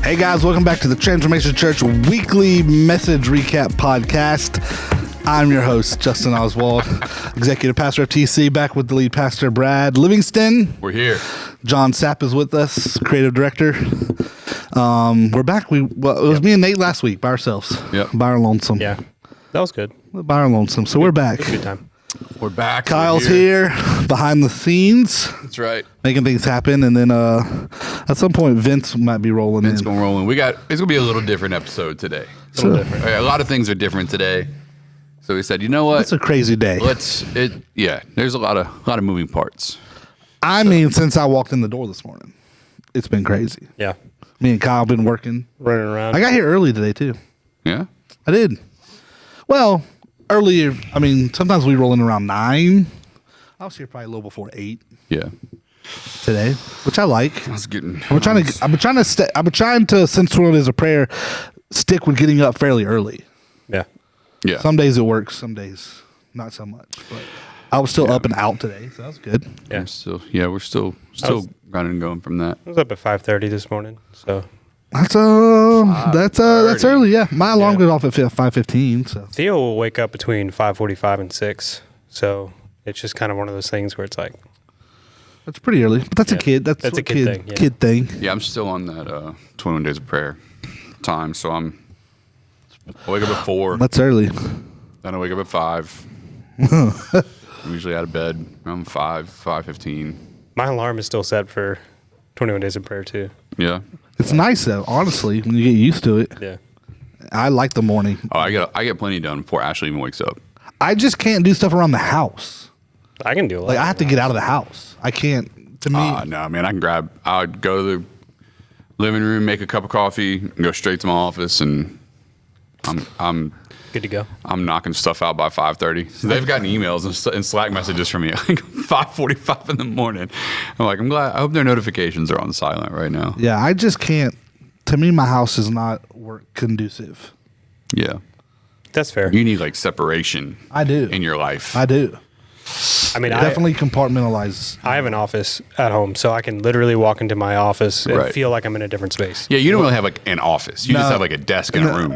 Hey guys, welcome back to the Transformation Church Weekly Message Recap Podcast. I'm your host, Justin Oswald, Executive Pastor of TC, back with the lead pastor, Brad Livingston. We're here. John Sapp is with us, Creative Director. We're back. It was me and Nate last week by ourselves. Yep. By our lonesome. Yeah, that was good. By our lonesome. So we're back. It was a good time. We're back. Kyle's here behind the scenes. That's right. Making things happen. And then at some point, Vince might be rolling in. It's going rolling. It's going to be a little different episode today. A little different. A lot of things are different today. So we said, you know what? It's a crazy day. There's a lot of moving parts. I mean, since I walked in the door this morning, it's been crazy. Yeah. Me and Kyle been working. Running around. I got here early today, too. Yeah? I did. Well, earlier, I mean, sometimes we roll in around 9. I was here probably a little before 8 Yeah. today, which I like. I was getting... I've been trying to, since when it is a prayer, stick with getting up fairly early. Yeah. Yeah. Some days it works, some days not so much. But I was still up and out today, so that was good. Yeah. We're still running and going from that. I was up at 5:30 this morning, so. That's early, yeah. My alarm goes off at 5:15, so. Theo will wake up between 5:45 and 6, so it's just kind of one of those things where it's like. That's pretty early, but that's a kid. That's a kid thing. Yeah. Kid thing. Yeah, I'm still on that 21 days of prayer time, so I wake up at 4. That's early. Then I wake up at 5. I'm usually out of bed around 5:15. My alarm is still set for 21 days of prayer, too. Yeah. It's nice though, honestly, when you get used to it. Yeah. I like the morning. Oh, I get plenty done before Ashley even wakes up. I just can't do stuff around the house. I can do a lot. Like I have to get out of the house. I can't. To me, No, man, I would go to the living room, make a cup of coffee, and go straight to my office, and I'm good to go. I'm knocking stuff out by 5:30. So they've gotten emails and Slack messages from me like 5:45 in the morning. I'm like, I'm glad. I hope their notifications are on silent right now. yeah, I just can't. To me, my house is not work conducive. Yeah, That's fair. you need like separation. I do. In your life. I do. I mean, Definitely compartmentalize. I have an office at home, so I can literally walk into my office and Right. feel like I'm in a different space. Yeah, you don't really have like an office. You just No. have like a desk in a room.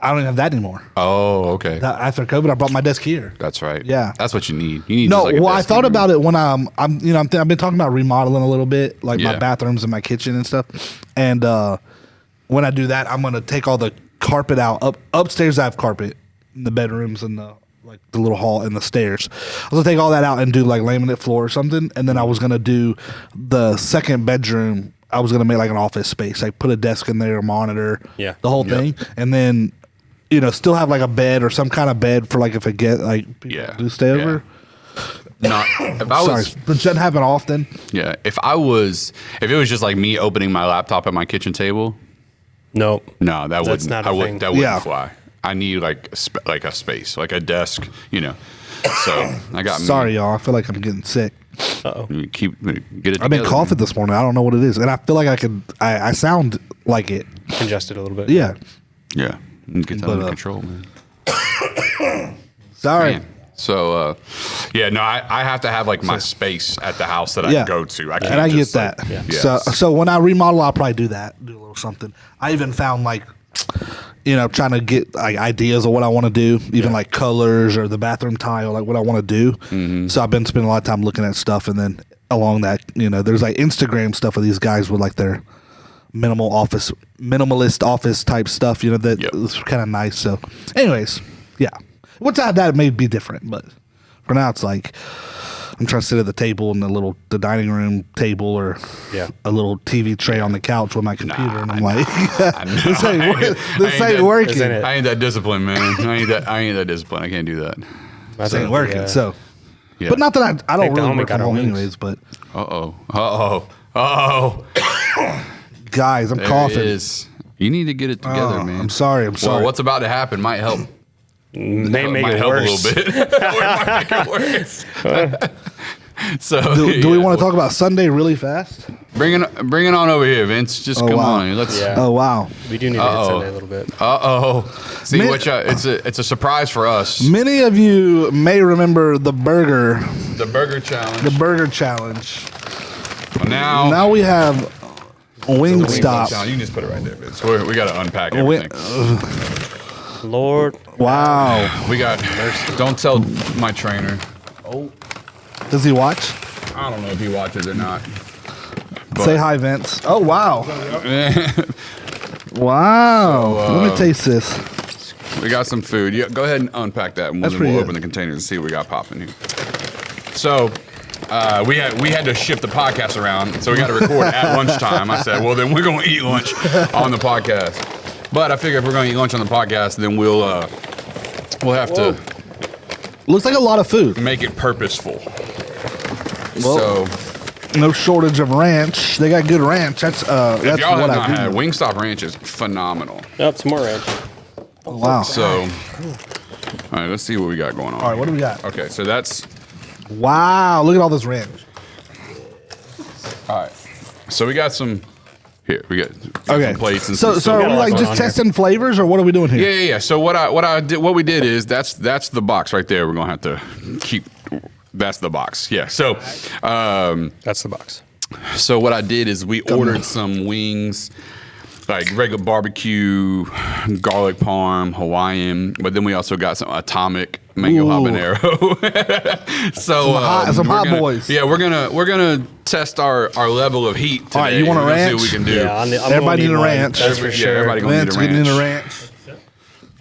I don't even have that anymore. Oh, okay. After COVID, I brought my desk here. That's right. Yeah. That's what you need. You need No, just like a well, I desk in thought a room. about it when I've been talking about remodeling a little bit, like my Yeah. bathrooms and my kitchen and stuff. And when I do that, I'm gonna take all the carpet out. Upstairs, I have carpet in the bedrooms and the little hall and the stairs. I was gonna take all that out and do like laminate floor or something. And then I was gonna do the second bedroom. I was gonna make like an office space, like put a desk in there, a monitor, Yeah. the whole thing, and then still have like a bed or some kind of bed for like if it get like people do stay over. Not if I was. Sorry, but doesn't happen often. Yeah, if it was just like me opening my laptop at my kitchen table, Nope. no, that wouldn't. not a thing. That wouldn't Yeah. fly. I need like a space, like a desk, So I got. Sorry, y'all. I feel like I'm getting sick. Uh-oh. Me. Get it. I've been together, coughing this morning. I don't know what it is, and I feel like I sound like it. Congested a little bit. Yeah. Yeah, get that But, under control, man. Sorry. Man. So, I have to have like my space at the house that I Yeah. go to. I can't And I get just, that. like, Yeah. yes. So when I remodel, I'll probably do that. Do a little something. I even found like, trying to get like ideas of what I want to do, even like colors or the bathroom tile, like what I want to do. Mm-hmm. So I've been spending a lot of time looking at stuff, and then along that, there's like Instagram stuff of these guys with like their minimalist office type stuff. That Yep. is kind of nice. So, anyways, yeah. What's that may be different, but for now it's like I'm trying to sit at the table in the dining room table or Yeah. a little TV tray on the couch with my computer, and I'm like, I know. this I ain't that- working. Isn't it? I ain't that disciplined, man. I ain't that disciplined. I can't do that. This ain't working. So, Yeah. but not that I don't the really homie work got from our home wings. anyways. But guys, I'm There coughing. it is. You need to get it together, Oh, man. I'm sorry. Well, what's about to happen might help. May make might it help worse. a little bit. It might make it worse. So Do we want to talk about Sunday really fast? bring it on over here, Vince? Just Oh, come wow. on. Let's. Yeah. Oh wow! We do need to hit Sunday a little bit. See Man- what it's a surprise for us. Many of you may remember the burger The burger challenge. challenge. Well, Now we have Wingstop. You can just put it right there, Vince. We got to unpack everything. Lord. Wow. We got. Don't tell my trainer. Oh. Does he watch? I don't know if he watches or not. Say hi, Vince. Oh, wow. Wow. Let me taste this. We got some food. Yeah, go ahead and unpack that, and we'll open the containers and see what we got popping here. So, we had to ship the podcast around, so we got to record at lunchtime. I said, well, then we're going to eat lunch on the podcast. But I figure if we're going to eat lunch on the podcast, then we'll have to Looks like a lot of food. make it purposeful. Well, So, no shortage of ranch. They got good ranch. That's if y'all what have I not do. had, Wingstop Ranch is phenomenal. Oh, some more ranch. Oh, wow. So, all right, let's see what we got going on. All right, what do we got? Okay, so that's Wow, look at all this ranch. all right. So we got some. Here we got Okay. some plates and So some. so are we got a lot like going just on here. testing flavors, or what are we doing here? Yeah. So what we did is that's the box right there. We're gonna have to keep. That's the box. Yeah. So, That's the box. so what I did is we ordered some wings, like regular barbecue, garlic parm, Hawaiian, but then we also got some atomic mango Ooh. habanero. So some we're hot gonna- boys. Yeah, we're gonna test our level of heat today. All right, you want a We're gonna see ranch? what we can do. Yeah, I'm Everybody gonna need a one. ranch. That's for Yeah, sure. everybody gonna Vince need a getting in ranch. a ranch.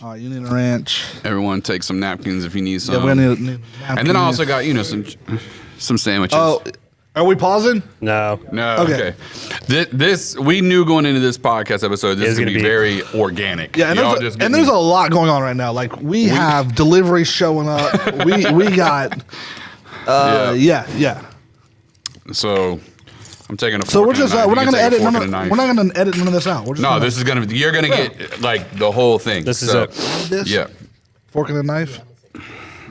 All right, you need a ranch. Everyone take some napkins if you need some. Yeah, we need and then I also got some sandwiches. Oh, are we pausing? No. No, Okay. okay. This we knew going into this podcast episode. This It's is gonna gonna be be- very organic. Yeah, and Y'all there's, just and getting- there's a lot going on right now. Like we have deliveries showing up. we got. Yeah. So I'm taking a. So fork we're and a just knife. we're You not can gonna take a edit fork none and a of, knife. we're not gonna edit none of this out. We're just No, gonna this is gonna. You're gonna get like the whole thing. This is So, it. this Yeah. fork and a knife.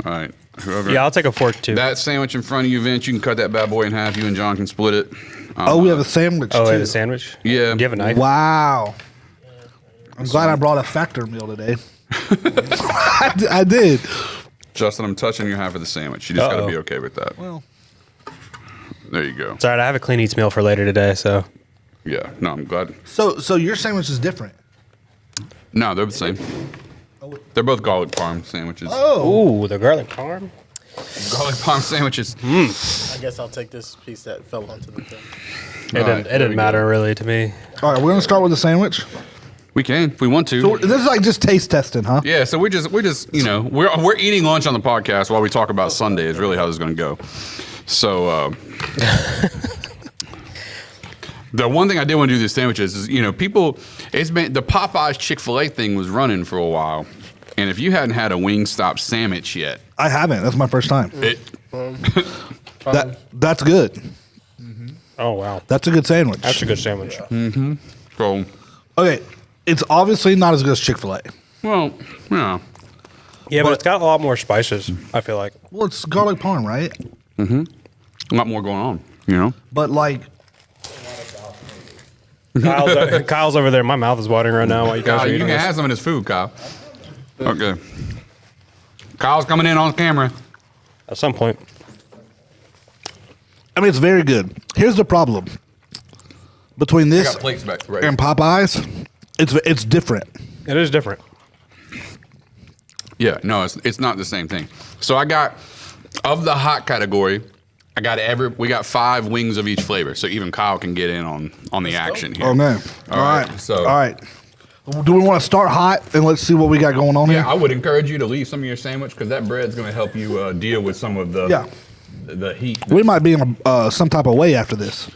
All right. Whoever. Yeah, I'll take a fork too. That sandwich in front of you, Vince. You can cut that bad boy in half. You and John can split it. Oh, we have a sandwich oh, too. and a sandwich? Yeah. Do you have a knife? Wow. I'm glad I brought a factor meal today. I did. Justin, I'm touching your half of the sandwich. You just got to Uh-oh. be okay with that. Well, There you go. It's all right. I have a clean eats meal for later today, so. Yeah. No, I'm glad. so your sandwich is different. No, they're the same. They're both garlic parm sandwiches. Oh. Ooh, the garlic parm. Garlic parm sandwiches. I guess I'll take this piece that fell onto the thing. It All right, didn't, there it didn't we matter go. really to me. All right, we're gonna start with the sandwich. We can if we want to. So this is like just taste testing, huh? Yeah, so we're just we're eating lunch on the podcast while we talk about Sunday is really how this is going to go. So the one thing I did want to do with these sandwiches is people it's been the Popeyes Chick-fil-A thing was running for a while, and if you hadn't had a Wingstop sandwich yet, I haven't. That's my first time. it That's good. Oh, wow. That's a good sandwich. That's a good sandwich. so Okay, it's obviously not as good as Chick-fil-A. well yeah. Yeah, but it's got a lot more spices, I feel like. Well, it's garlic parm, right? A lot more going on, But like, Kyle's over there. My mouth is watering right now while you guys Kyle, are you eating can this. have some of this food, Kyle. Okay. Kyle's coming in on camera. At some point. I mean, it's very good. Here's the problem between I this got plates back right. and Popeyes. It's different. It is different. Yeah, no, it's not the same thing. So I got of the hot category, we got 5 wings of each flavor, so even Kyle can get in on the action here. Oh man! All right, so- all right. Do we want to start hot and let's see what we got going on Yeah, here? I would encourage you to leave some of your sandwich because that bread's going to help you deal with some of the Yeah. the heat. We might be in some type of way after this.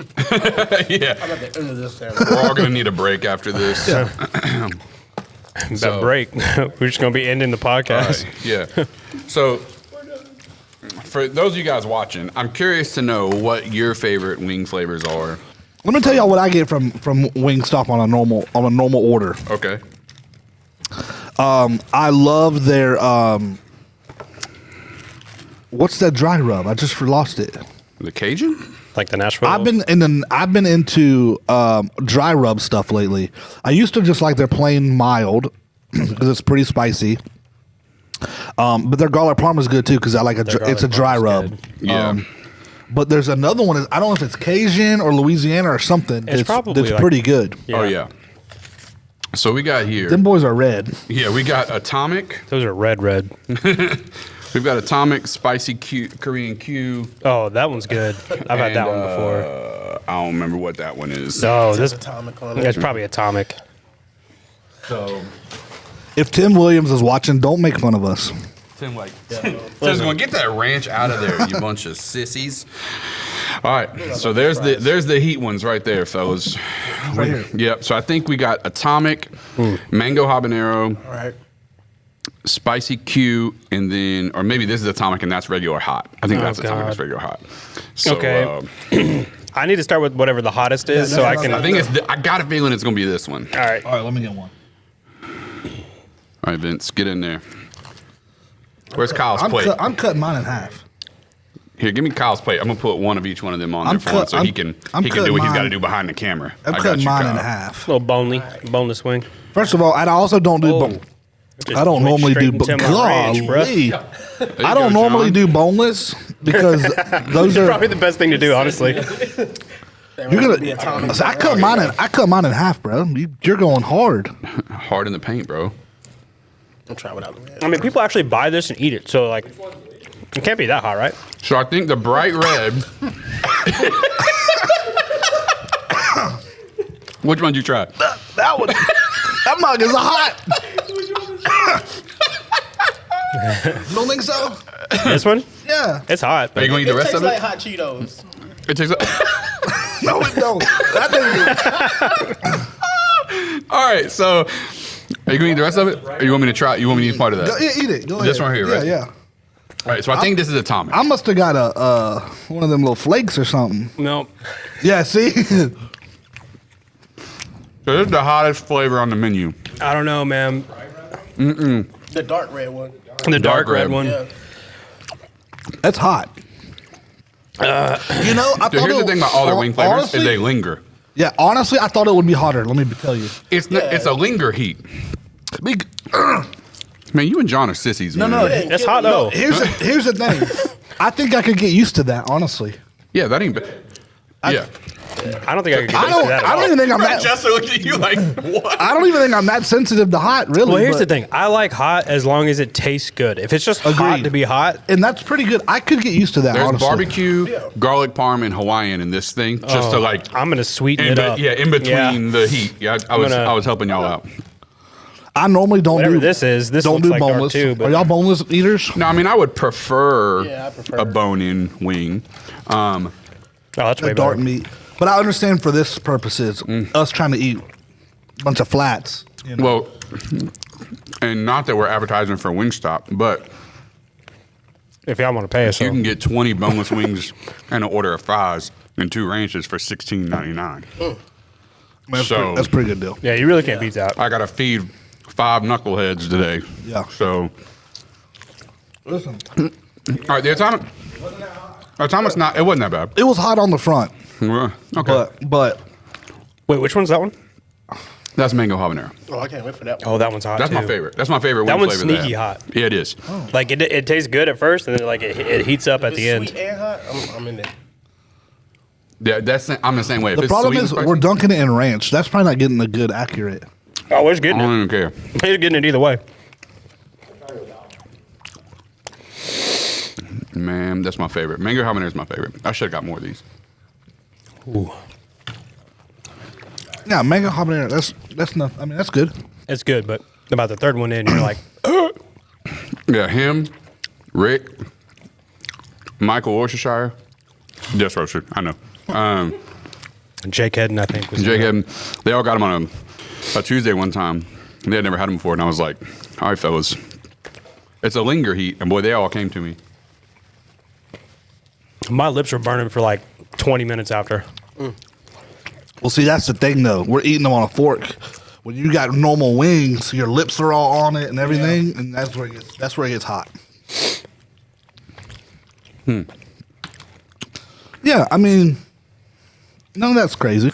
Yeah, I'm at the end of this sandwich. we're all going to need a break after this. Yeah. That So- break. We're just going to be ending the All podcast. right, yeah. So, for those of you guys watching, I'm curious to know what your favorite wing flavors are. Let me tell y'all what I get from Wingstop on a normal order. Okay. I love their what's that dry rub? I just lost it. The Cajun? Like the Nashville. I've been into dry rub stuff lately. I used to just like their plain mild because it's pretty spicy. But their garlic parm is good too because I like Their it's a garlic dry parm rub. is good. Yeah. But there's another one. I don't know if it's Cajun or Louisiana or something. It's probably that's like- pretty good. Yeah. Oh yeah. So we got here. Them boys are red. Yeah, we got Atomic. Those are red. We've got Atomic, Spicy Q, Korean Q. Oh, that one's good. I've had that one before. I don't remember what that one is. Oh, this Atomic on it. it's probably Atomic. So If Tim Williams is watching, don't make fun of us. Tim Tim's going to get that ranch out of there, you bunch of sissies. All right, so there's the heat ones right there, fellas. Right here. Yep. So I think we got Atomic, Mango Habanero, All right. Spicy Q, and then, or maybe this is Atomic and that's regular hot. I think Oh, that's Atomic, God. that's regular hot. So, Okay. I need to start with whatever the hottest is, so I can. I think I got a feeling it's going to be this one. All right. All right, let me get one. All right, Vince, get in there. Where's Kyle's I'm, plate? I'm cutting mine in half. Here, give me Kyle's plate. I'm gonna put one of each one of them on I'm there for him, cut- so I'm- he can I'm do cutting what he's got to mine- do behind the camera. I'm I got cutting you, mine in Kyle. half. Little boneless wing. First of all, I also don't do. Oh. Bone. Just I don't went normally straight do. into my ranch, bruh. Golly. There I you don't go, normally John. do boneless because those are. Probably the best thing to do, honestly. You're gonna. So I cut mine. I cut mine in half, bro. You're going hard. Hard in the paint, bro. I'll try without the red. I mean, people actually buy this and eat it, so like, it can't be that hot, right? So I think the bright red. Which one did you try? That one. That mug is hot. Don't think so? This one, Yeah. it's hot. Are you gonna eat the It rest tastes of it? like hot Cheetos. It tastes. No, it don't. That thing is. All right, so are you gonna eat the rest of it, or you want me to try? You want me to eat part of that? Go, yeah, eat it. Go This ahead. one here, yeah, right? Yeah. All right, so I think this is Atomic. I must have got a one of them little flakes or something. No, Yeah. See. So this is the hottest flavor on the menu. I don't know, man. The dark red one. The dark red red. one. Yeah. That's hot. You know, I Dude, thought here's the thing about all their wing flavors honestly, is they linger. Yeah, honestly, I thought it would be hotter. Let me tell you. It's it's a linger heat. Man, you and John are sissies, man. no. That's hot though. Here's the thing. I think I could get used to that. Honestly, Yeah, that ain't bad. Yeah. I don't think I could get I used to don't. that at I don't all. even think I'm that. Jester looked at you like, what? I don't even think I'm that sensitive to hot. Really. Well, here's the but- thing. I like hot as long as it tastes good. If it's just hot Agreed. to be hot, and that's pretty good. I could get used to that. There's honestly. barbecue, garlic parm, and Hawaiian in this thing, just to like, I'm gonna sweeten it up. in between the heat. Yeah, I gonna- was helping y'all out. I normally don't Whatever do this is, this don't looks do like dark boneless. too, but- Are y'all boneless eaters? No, I mean I would prefer, Yeah, I prefer a bone-in wing. Oh, that's way The dark better. meat. But I understand for this purposes, us trying to eat a bunch of flats. You know? Well, and not that we're advertising for Wingstop, but If y'all want to pay us, you can get 20 boneless wings and an order of fries and 2 ranches for $16.99. that's pretty good deal. yeah, you really can't beat that. I gotta feed 5 knuckleheads today. Yeah. So, Listen, all right, the Atomic's not. It wasn't that bad. it was hot on the front, Okay, but Wait, which one's that one? that's mango habanero. Oh, I can't wait for that one. Oh, that one's hot. That's too. my favorite. That's my favorite. That wing one's flavor they sneaky have. hot. Yeah, it is. Like it tastes good at first, and then like it heats up at If the it's end. sweet and hot, I'm in there. Yeah, I'm the same way. If the it's problem sweet is and we're spicy, dunking it in ranch. That's probably not getting a good accurate. Oh, it's I getting don't it. even care. He's getting it either way. Man, that's my favorite. Mango habanero is my favorite. I should have got more of these. Ooh, Yeah, mango habanero. That's not. I mean, that's good. it's good, but about the third one in, you're like, Yeah, him, Rick, Michael Worcestershire, just roasted. I know. Jake Hedden, I think. Was in Jake there. had, they all got him on a Tuesday one time. And they had never had him before, and I was like, all right, fellas. It's a linger heat, and boy, they all came to me. My lips were burning for like 20 minutes after. Well, see, that's the thing though. We're eating them on a fork. When you got normal wings, your lips are all on it and everything, and that's where it gets hot. Yeah, I mean, no, that's crazy.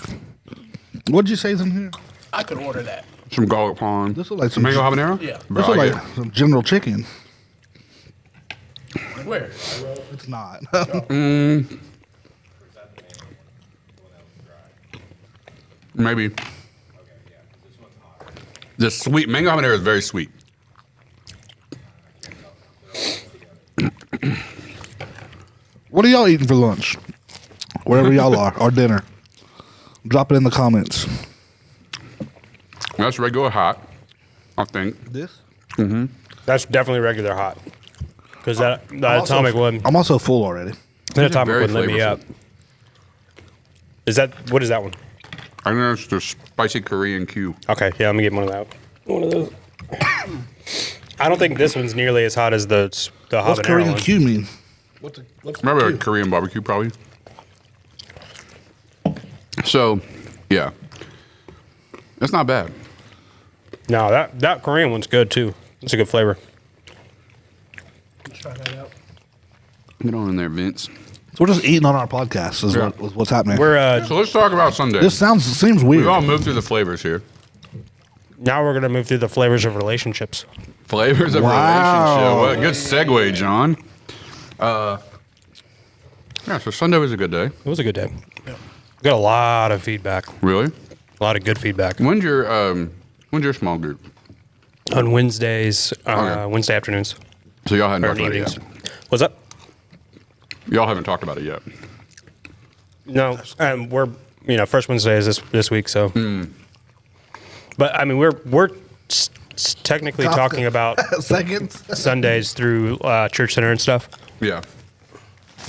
What'd you say is in here? I could order that. Some garlic parm. This looks like some mango habanero? Yeah. Bro, This looks I like get- some General Chicken. Where? It's not. Maybe. The sweet mango habanero is very sweet. What are y'all eating for lunch? Wherever y'all are, or dinner. Drop it in the comments. That's regular hot, I think. This? That's definitely regular hot. Because that atomic one, I'm also full already. that atomic very wouldn't let me flavorful. up. What is that one? I think that's the spicy Korean Q. Okay, yeah, let me get one of that. One of those. I don't think this one's nearly as hot as the habanero What's Korean one. Q mean? Remember a Korean barbecue, probably? So, yeah. That's not bad. No, that Korean one's good too. It's a good flavor. Try that out. Get on in there, Vince. So we're just eating on our podcast is Yeah. what's happening. We're So let's talk about Sunday. This seems weird. We've all moved through the flavors here. now we're gonna move through the flavors of relationships. Flavors of Wow. relationship. What a good segue, John. Yeah, so Sunday was a good day. It was a good day. Got a lot of feedback. Really? A lot of good feedback. When's your small group? On Wednesdays, Okay. Wednesday afternoons So y'all hadn't or talked about it evenings. yet. What's up? Y'all haven't talked about it yet. No, we're first Wednesday is this week, so. But I mean, we're technically talking about Seconds. Sundays through Church Center and stuff. Yeah.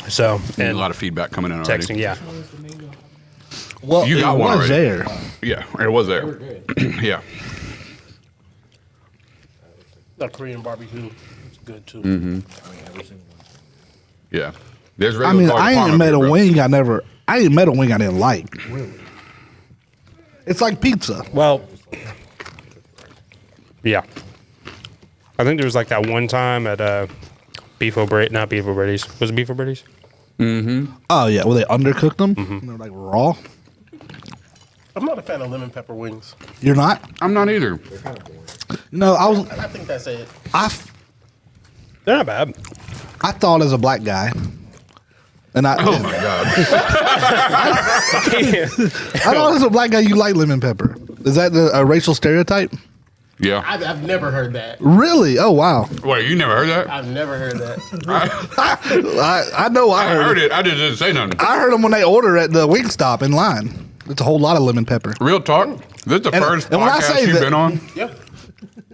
So And a and lot of feedback coming in already. texting, yeah. Well, You got it one was already. there. Yeah, it was there. Yeah. That Korean barbecue is good too. Yeah. There's I mean, I ain't met a wing I didn't like. Really. It's like pizza. Well, yeah. I think there was like that one time at not Beef O'Brady's. Was it Beef O'Brady's? Oh yeah, well they undercooked them. They're like raw. I'm not a fan of lemon pepper wings. You're not? I'm not either. No, I think that's it. They're not bad. I thought as a black guy, and I Oh my God. I thought as a black guy you like lemon pepper. Is that a racial stereotype? Yeah. I've never heard that. Really? Oh wow. Wait, you never heard that? I've never heard that. I know I I heard heard it. it. I just didn't say nothing. I heard them when they order at the Wingstop in line. It's a whole lot of lemon pepper. Real talk. This is the first and when I podcast say you've that- been on. Yeah.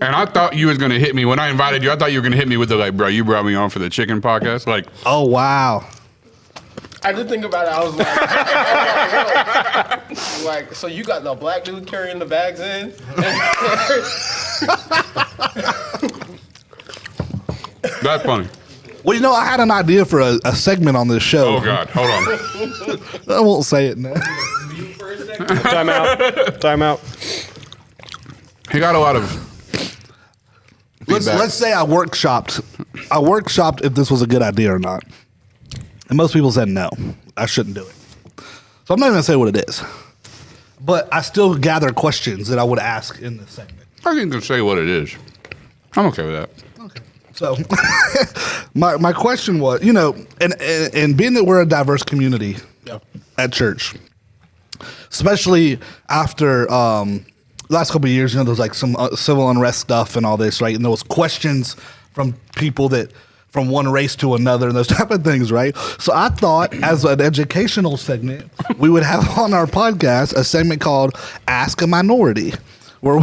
And I thought you was going to hit me. When I invited you, I thought you were going to hit me with the, like, bro, you brought me on for the chicken podcast. Like, Oh wow. I did think about it. I was like, like, so you got the black dude carrying the bags in? that's funny. Well, you know, I had an idea for a segment on this show. Oh, God. Hold on. I won't say it now. Time out. Time out. He got a lot of Let's feedback. say I workshopped if this was a good idea or not. And most people said no, I shouldn't do it. So I'm not even gonna say what it is. But I still gather questions that I would ask in this segment. I think you can say what it is. I'm okay with that. Okay. So my question was, you know, and being that we're a diverse community Yeah. at church, especially after the last couple of years, you know, there's like some civil unrest stuff and all this, right? And there was questions from people that from one race to another and those type of things, right? So I thought as an educational segment, we would have on our podcast a segment called Ask a Minority, where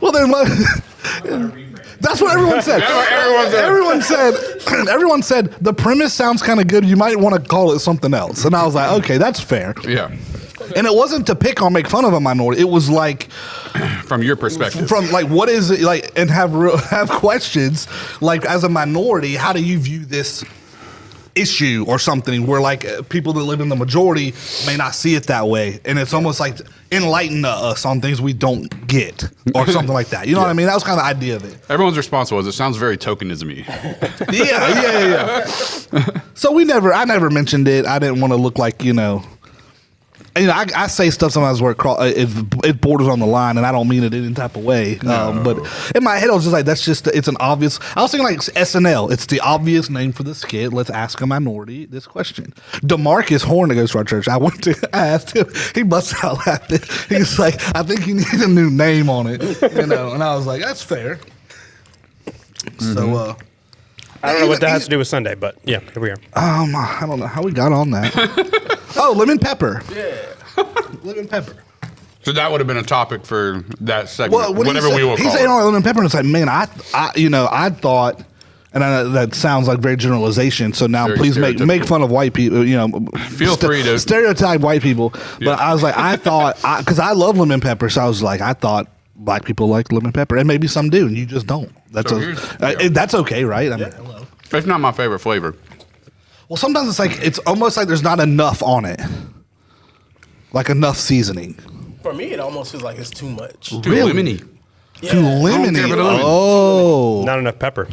well, then that's what everyone said. That's what everyone said. Everyone said the premise sounds kind of good. You might want to call it something else. And I was like, okay, that's fair. Yeah. And it wasn't to pick or make fun of a minority. It was like From your perspective. from like what is it like, and have questions like as a minority, how do you view this issue or something where like people that live in the majority may not see it that way, and it's almost like enlighten us on things we don't get or something like that. You know what I mean? That was kind of the idea of it. Everyone's response was, it sounds very tokenism-y. Yeah. So I never mentioned it. I didn't want to look like, you know, you know, I say stuff sometimes where it borders on the line, and I don't mean it any type of way. No. But in my head, I was just like, that's just, it's an obvious. I was thinking like SNL. It's the obvious name for the skit. Let's ask a minority this question. DeMarcus Horn, that goes to our church. I asked him. He busted out laughing. He's like, I think you need a new name on it. You know, and I was like, that's fair. So, I don't know what that has to do with Sunday, but yeah, here we are. I don't know how we got on that. Oh, lemon pepper. Yeah. Lemon pepper. So that would have been a topic for that segment, Well, whatever we will call he's it. saying all lemon pepper, and it's like, man, I thought, and that sounds like very generalization. So now, Very please make fun of white people. You know, Feel free to stereotype white people. Yeah. But I was like, I thought, because I love lemon pepper, so I was like, I thought black people like lemon pepper, and maybe some do, and you just don't. That's that's okay, right? I mean, hello. It's not my favorite flavor. Well, sometimes it's like it's almost like there's not enough on it, like enough seasoning. For me, it almost feels like it's too much. Too lemony. Yeah. Too lemony. care for the lemon. Oh, Not enough pepper.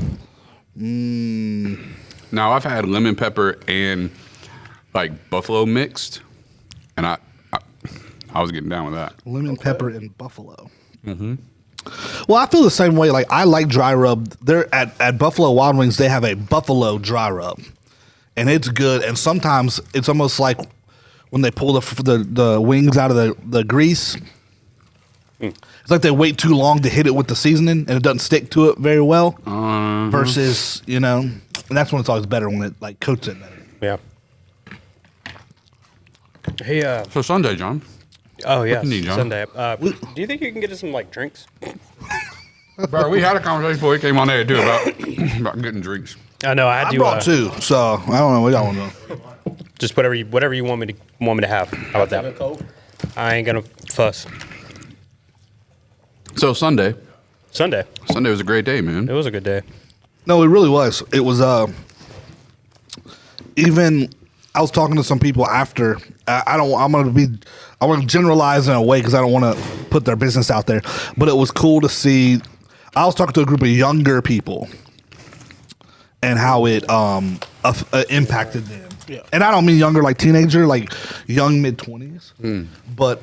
Now I've had lemon pepper and like buffalo mixed, and I was getting down with that. lemon pepper and buffalo. Mm-hmm. Well, I feel the same way. Like I like dry rub. They're at Buffalo Wild Wings. They have a buffalo dry rub, and it's good. And sometimes it's almost like when they pull the wings out of the grease. It's like they wait too long to hit it with the seasoning, and it doesn't stick to it very well. Versus, you know, and that's when it's always better when it like coats it better. Yeah. Hey, So Sunday, John. oh yeah, you need, John? Sunday. Do you think you can get us some like drinks? Bro, we had a conversation before we came on there too about getting drinks. I know. I I do. brought two, so I don't know what y'all want to do. Just whatever you want me to have. How about that? I ain't gonna fuss. So Sunday Sunday was a great day, man. it was a good day. No, it really was. It was even I was talking to some people after. I'm going to generalize in a way because I don't want to put their business out there. But it was cool to see. I was talking to a group of younger people and how it impacted them. Yeah. And I don't mean younger like teenager, like young mid-20s. But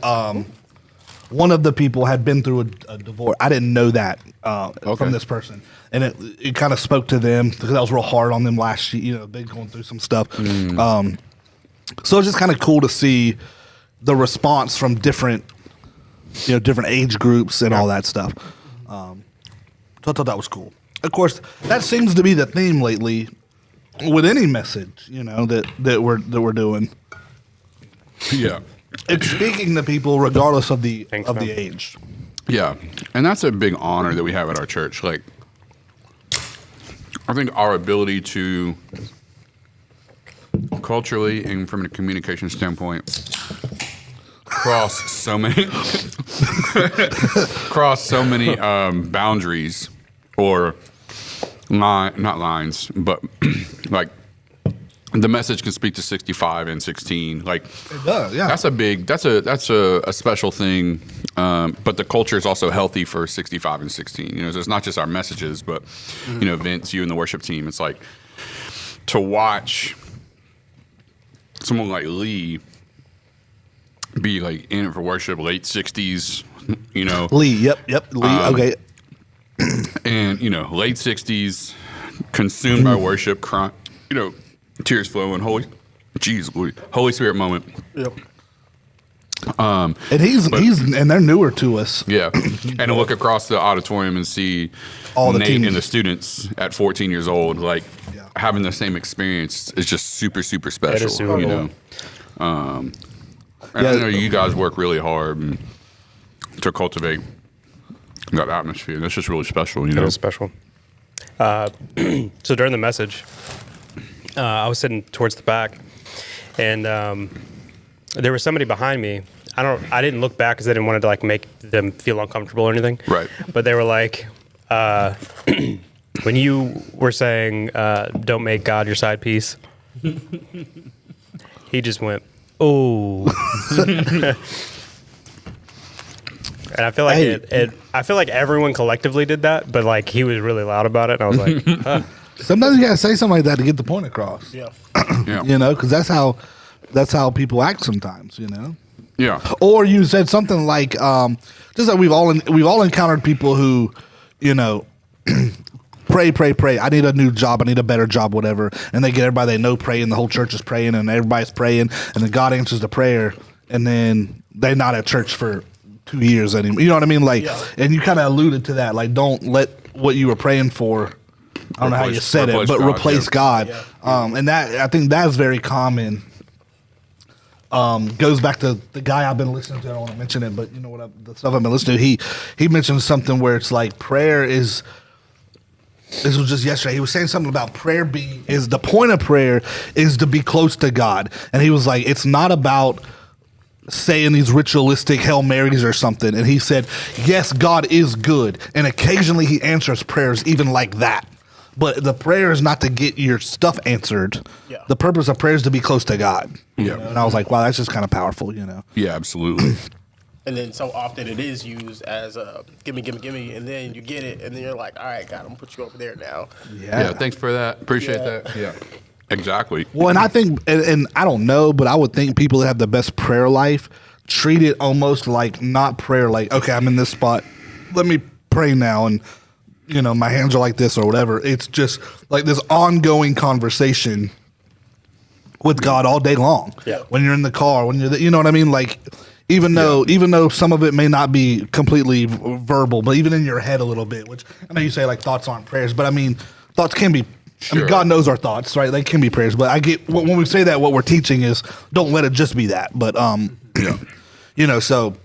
one of the people had been through a divorce. I didn't know that from this person, and it kind of spoke to them because I was real hard on them last year. You know, they've gone through some stuff. So it's just kind of cool to see the response from different age groups and all that stuff. So I thought that was cool. Of course, that seems to be the theme lately with any message, you know, that we're doing. Yeah. It's speaking to people regardless of the age. Yeah, and that's a big honor that we have at our church. Like, I think our ability to culturally and from a communication standpoint cross so many boundaries or not lines, but like the message can speak to 65 and 16. Like, It does, yeah. that's a special thing. But the culture is also healthy for 65 and 16. You know, so it's not just our messages, but you know, Vince, you and the worship team. It's like to watch someone like Lee be like in it for worship, late 60s. You know, Lee, yep, Lee. Okay, and you know, late 60s, consumed by worship, crying, you know, tears flowing, Holy Spirit moment. Yep. and he's and they're newer to us. Yeah, and to look across the auditorium and see All the Nate teams. and the students at 14 years old, like Yeah. having the same experience is just super, super special. That is super you cool. know, and I know you guys work really hard to cultivate that atmosphere. That's just really special. You That know, was special. So during the message, I was sitting towards the back, and there was somebody behind me. I didn't look back because I didn't want to like make them feel uncomfortable or anything. Right. But they were like, when you were saying, "Don't make God your side piece," he just went, "Oh." And I feel like I feel like everyone collectively did that, but like he was really loud about it, and I was like, huh. Sometimes you gotta say something like that to get the point across. Yeah. yeah, You know, because that's how people act sometimes. You know. Yeah. Or you said something like, just like we've all encountered people who, you know, pray. I need a new job. I need a better job, whatever. And they get everybody they know praying. The whole church is praying, and everybody's praying, and then God answers the prayer, and then they're not at church for 2 years anymore. You know what I mean? Like, and you kind of alluded to that. Like, don't let what you were praying for, I don't know how you said it, but replace God. Yeah. And that, I think that's very common. Goes back to the guy I've been listening to. I don't want to mention it, but you know what? The stuff I've been listening to, he mentioned something where it's like prayer is. This was just yesterday. He was saying something about prayer is the point of prayer is to be close to God, and he was like, it's not about saying these ritualistic Hail Marys or something. And he said, yes, God is good, and occasionally He answers prayers even like that. But the prayer is not to get your stuff answered. Yeah. The purpose of prayer is to be close to God. Yeah. And I was like, wow, that's just kind of powerful, you know? Yeah, absolutely. And then so often it is used as a gimme, and then you get it, and then you're like, all right, God, I'm going to put you over there now. Yeah, thanks for that. Appreciate that. Yeah, exactly. Well, and I think, and I don't know, but I would think people that have the best prayer life treat it almost like not prayer, like, okay, I'm in this spot, let me pray now, and you know, my hands are like this or whatever. It's just like this ongoing conversation with God all day long. Yeah. When you're in the car, when you're, you know what I mean? Like, even though some of it may not be completely verbal, but even in your head a little bit, which I know you say like thoughts aren't prayers, but I mean, thoughts can be, I mean, God knows our thoughts, right? They can be prayers, but I get, when we say that, what we're teaching is don't let it just be that. But, you know, so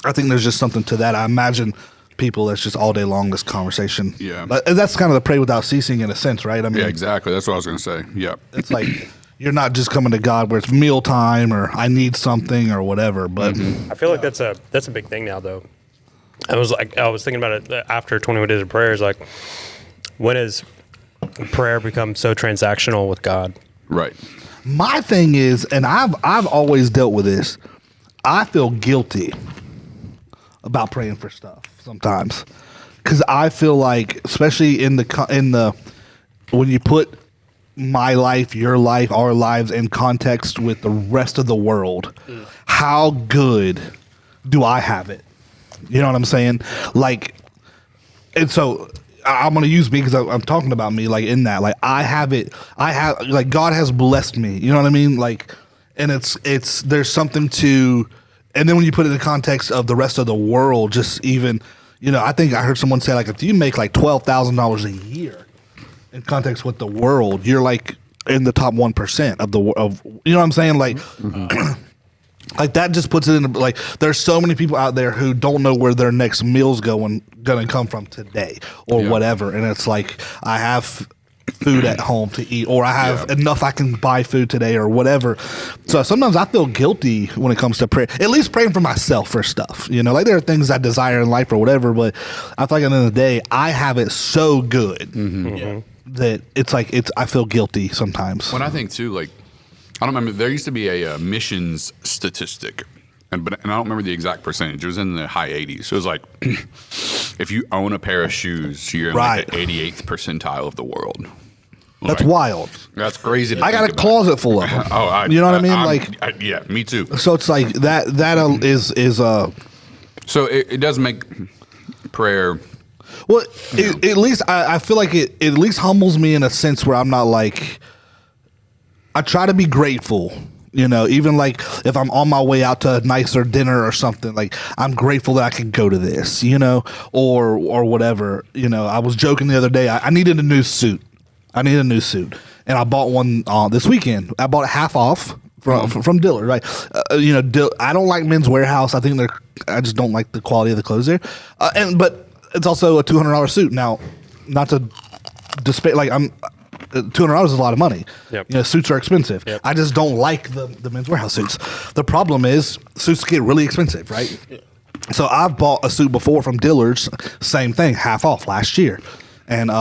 I think there's just something to that. I imagine people that's just all day long this conversation. Yeah, but that's kind of the pray without ceasing in a sense, right? I mean, yeah, exactly. That's what I was going to say. Yeah, it's like you're not just coming to God where it's mealtime or I need something or whatever. But I feel like that's a big thing now, though. I was thinking about it after 21 days of prayers. Like, when has prayer become so transactional with God? Right. My thing is, and I've always dealt with this. I feel guilty about praying for stuff sometimes, because I feel like, especially in the when you put my life, your life, our lives in context with the rest of the world, how good do I have it? You know what I'm saying? Like, and so I'm going to use me because I'm talking about me. Like, in that, like, I have it. Like, God has blessed me. You know what I mean? Like, and it's there's something to. And then when you put it in the context of the rest of the world, just even, you know, I think I heard someone say, like, if you make like $12,000 a year in context with the world, you're like in the top 1% of you know what I'm saying? Like, like that just puts it in, like, there's so many people out there who don't know where their next meal's going to come from today or whatever. And it's like, I have food at home to eat, or I have enough I can buy food today or whatever. So sometimes I feel guilty when it comes to prayer, at least praying for myself for stuff, you know, like there are things I desire in life or whatever, but I feel like at the end of the day, I have it so good that it's like, I feel guilty sometimes. When I think too, like, I don't remember, there used to be a missions statistic, and I don't remember the exact percentage. It was in the high 80s. So it was like, if you own a pair of shoes, you're in like the 88th percentile of the world. That's wild. That's crazy. I got a closet full of them. You know what I mean? Yeah, me too. So it's like that is So it does make prayer. Well, at least I feel like it at least humbles me in a sense where I'm not like, I try to be grateful. You know, even like if I'm on my way out to a nicer dinner or something, like I'm grateful that I can go to this, you know, or whatever. You know, I was joking the other day. I needed a new suit. And I bought one this weekend. I bought it half off from Dillard, right? You know, I don't like Men's Warehouse. I think I just don't like the quality of the clothes there. But it's also a $200 suit. Now, not to despair, like $200 is a lot of money. Yep. You know, suits are expensive. Yep. I just don't like the Men's Warehouse suits. The problem is suits get really expensive, right? Yeah. So I've bought a suit before from Dillard's, same thing, half off last year, and